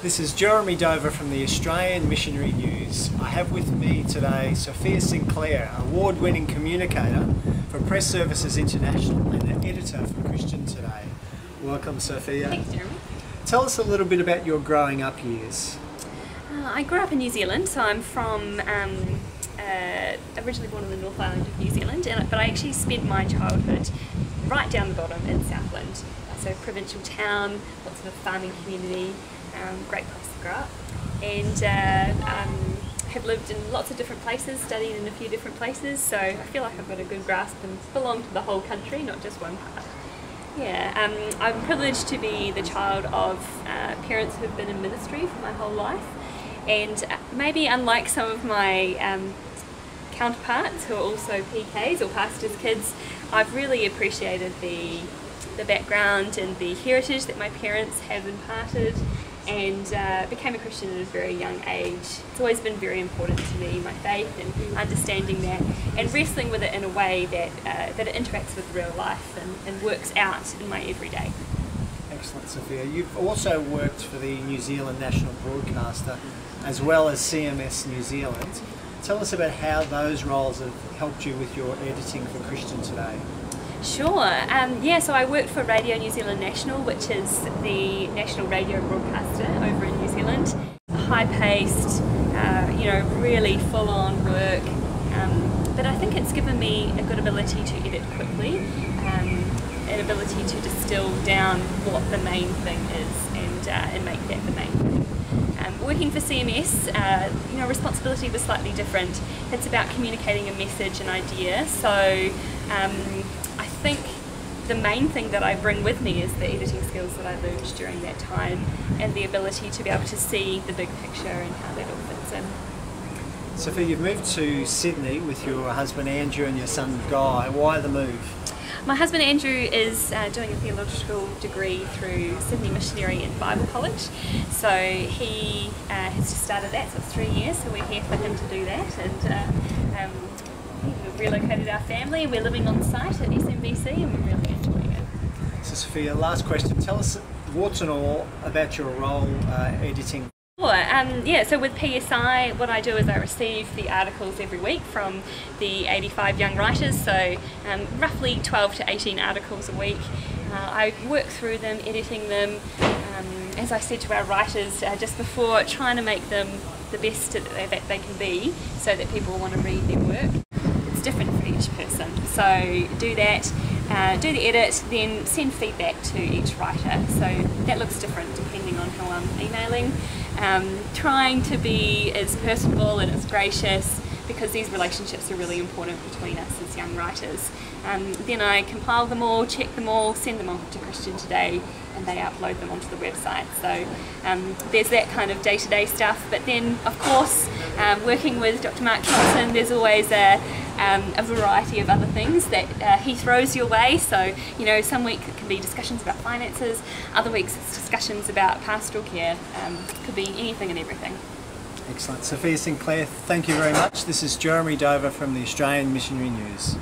This is Jeremy Dover from the Australian Missionary News. I have with me today Sophia Sinclair, award-winning communicator for Press Services International and an editor for Christian Today. Welcome, Sophia. Thanks, Jeremy. Tell us a little bit about your growing up years. I grew up in New Zealand, so I'm from originally born in the North Island of New Zealand, but I actually spent my childhood right down the bottom in Southland. So provincial town, lots of a farming community, great place to grow up, and have lived in lots of different places, studied in a few different places, so I feel like I've got a good grasp and belong to the whole country, not just one part. Yeah, I'm privileged to be the child of parents who've been in ministry for my whole life, and maybe unlike some of my counterparts who are also PKs or pastors' kids, I've really appreciated the background and the heritage that my parents have imparted, and became a Christian at a very young age. It's always been very important to me, my faith, and understanding that and wrestling with it in a way that it interacts with real life and works out in my everyday. Excellent, Sophia. You've also worked for the New Zealand national broadcaster as well as CMS New Zealand. Tell us about how those roles have helped you with your editing for Christian Today. Sure. Yeah, so I worked for Radio New Zealand National, which is the national radio broadcaster over in New Zealand. High-paced, really full-on work. But I think it's given me a good ability to edit quickly, an ability to distill down what the main thing is and make that the main thing. Working for CMS, responsibility was slightly different. It's about communicating a message, an idea. So I think the main thing that I bring with me is the editing skills that I learned during that time and the ability to be able to see the big picture and how that all fits in. Sophia, you've moved to Sydney with your husband Andrew and your son Guy. Why the move? My husband Andrew is doing a theological degree through Sydney Missionary in Bible College, so he has just started that, so it's 3 years, so we're here for him to do that, and we've relocated our family. We're living on site at SMBC and we're really enjoying it. So Sophia, last question, tell us warts and all about your role editing. Sure. So with PSI, what I do is I receive the articles every week from the 85 young writers, so roughly 12 to 18 articles a week. I work through them, editing them, as I said to our writers just before, trying to make them the best that they can be so that people want to read their work. It's different for each person, so do that. Do the edit, then send feedback to each writer. So that looks different depending on who I'm emailing. Trying to be as personable and as gracious, because these relationships are really important between us as young writers. Then I compile them all, check them all, send them off to Christian Today, and they upload them onto the website. So there's that kind of day-to-day stuff. But then, of course, working with Dr. Mark Thompson, there's always a variety of other things that he throws your way. So, some week it can be discussions about finances, other weeks it's discussions about pastoral care. Could be anything and everything. Excellent. Sophia Sinclair, thank you very much. This is Jeremy Dover from the Australian Missionary News.